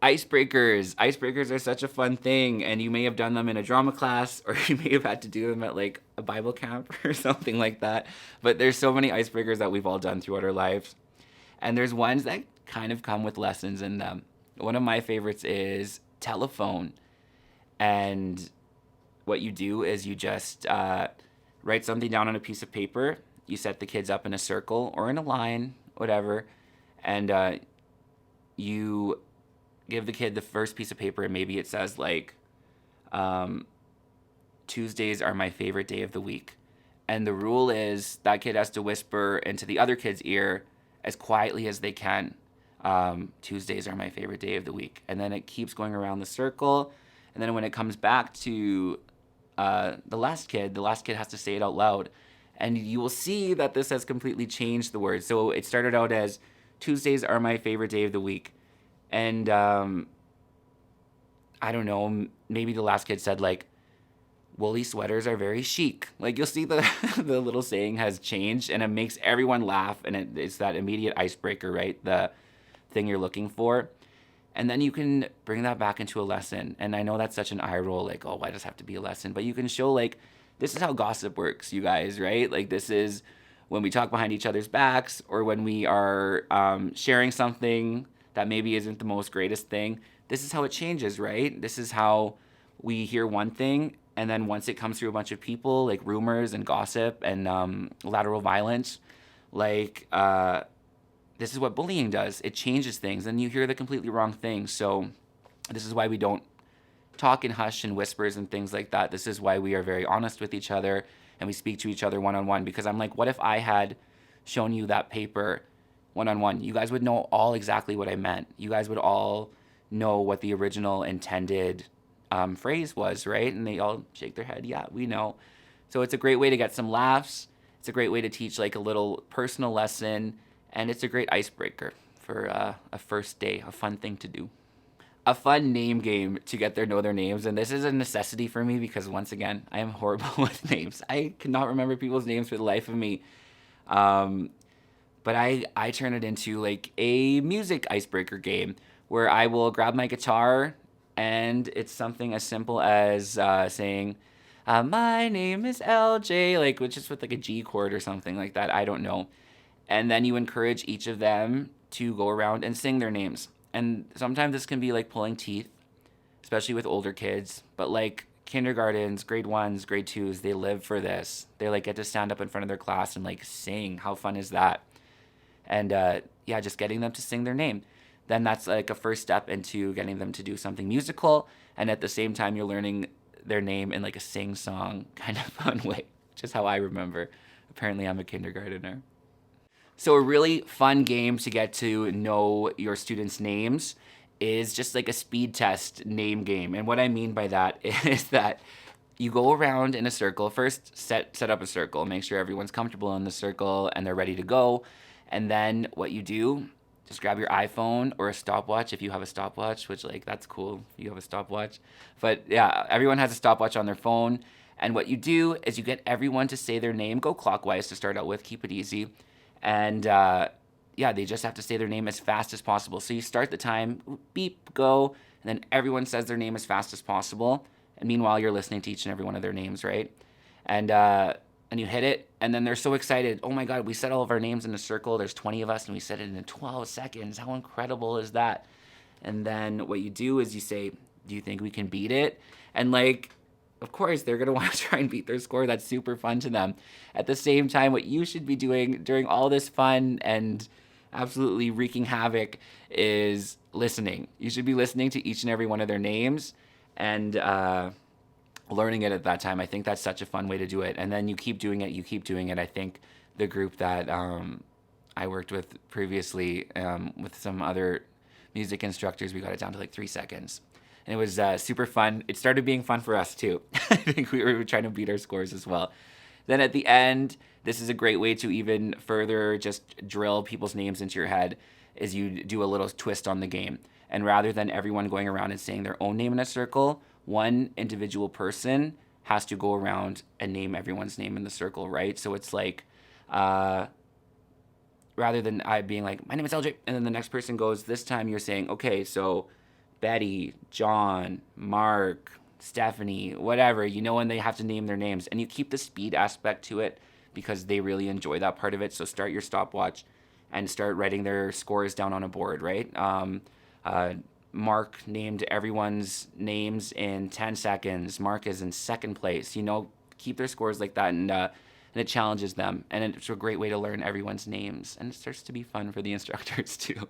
Icebreakers. Icebreakers are such a fun thing, and you may have done them in a drama class, or you may have had to do them at like a Bible camp or something like that. But there's so many icebreakers that we've all done throughout our lives, and there's ones that kind of come with lessons in them. One of my favorites is telephone, and what you do is you just write something down on a piece of paper. You set the kids up in a circle or in a line, whatever, and you give the kid the first piece of paper, and maybe it says like, um, Tuesdays are my favorite day of the week. And the rule is that kid has to whisper into the other kid's ear as quietly as they can. Tuesdays are my favorite day of the week. And then it keeps going around the circle. And then when it comes back to the last kid has to say it out loud. And you will see that this has completely changed the words. So it started out as Tuesdays are my favorite day of the week. And I don't know, maybe the last kid said like, woolly sweaters are very chic. Like you'll see the the little saying has changed, and it makes everyone laugh, and it's that immediate icebreaker, right? The thing you're looking for. And then you can bring that back into a lesson. And I know that's such an eye roll, like, oh, why does it have to be a lesson? But you can show like, this is how gossip works, you guys, right? Like this is when we talk behind each other's backs, or when we are sharing something that maybe isn't the most greatest thing. This is how it changes, right? This is how we hear one thing, and then once it comes through a bunch of people, like rumors and gossip and lateral violence, like this is what bullying does. It changes things, and you hear the completely wrong thing. So this is why we don't talk in hush and whispers and things like that. This is why we are very honest with each other, and we speak to each other one on one. Because I'm like, what if I had shown you that paper one on one? You guys would know all exactly what I meant. You guys would all know what the original intended phrase was, right? And they all shake their head. Yeah, we know. So it's a great way to get some laughs. It's a great way to teach like a little personal lesson, and it's a great icebreaker for a first day, a fun thing to do. A fun name game to get their know their names, and this is a necessity for me because once again, I am horrible with names. I cannot remember people's names for the life of me. Um, but I turn it into like a music icebreaker game where I will grab my guitar, and it's something as simple as saying, my name is LJ, like which is with like a G chord or something like that. I don't know. And then you encourage each of them to go around and sing their names. And sometimes this can be like pulling teeth, especially with older kids. But like kindergartens, grade ones, grade twos, they live for this. They like get to stand up in front of their class and like sing. How fun is that? And yeah, just getting them to sing their name. Then that's like a first step into getting them to do something musical. And at the same time, you're learning their name in like a sing song kind of fun way, which is how I remember. Apparently, I'm a kindergartner. So, a really fun game to get to know your students' names is just like a speed test name game. And what I mean by that is that you go around in a circle. First, set up a circle. Make sure everyone's comfortable in the circle and they're ready to go. And then what you do, just grab your iPhone or a stopwatch if you have a stopwatch, which like that's cool if you have a stopwatch. But yeah, everyone has a stopwatch on their phone. And what you do is you get everyone to say their name. Go clockwise to start out with. Keep it easy. And yeah, they just have to say their name as fast as possible. So you start the time, beep, go, and then everyone says their name as fast as possible. And meanwhile, you're listening to each and every one of their names, right? And you hit it, and then they're so excited. Oh my God, we said all of our names in a circle. There's 20 of us, and we said it in 12 seconds. How incredible is that? And then what you do is you say, do you think we can beat it? And like, of course, they're going to want to try and beat their score. That's super fun to them. At the same time, what you should be doing during all this fun and absolutely wreaking havoc is listening. You should be listening to each and every one of their names and learning it at that time. I think that's such a fun way to do it. And then you keep doing it, you keep doing it. I think the group that I worked with previously with some other music instructors, we got it down to like 3 seconds. And it was super fun. It started being fun for us too. I think we were trying to beat our scores as well. Then at the end, this is a great way to even further just drill people's names into your head, is you do a little twist on the game. And rather than everyone going around and saying their own name in a circle, one individual person has to go around and name everyone's name in the circle, right? So it's like, rather than I being like, my name is LJ, and then the next person goes, this time you're saying, okay, so Betty, John, Mark, Stephanie, whatever, when they have to name their names. And you keep the speed aspect to it because they really enjoy that part of it. So start your stopwatch and start writing their scores down on a board, right? Uh, Mark named everyone's names in 10 seconds. Mark is in second place. Keep their scores like that, and it challenges them. And it's a great way to learn everyone's names. And it starts to be fun for the instructors, too.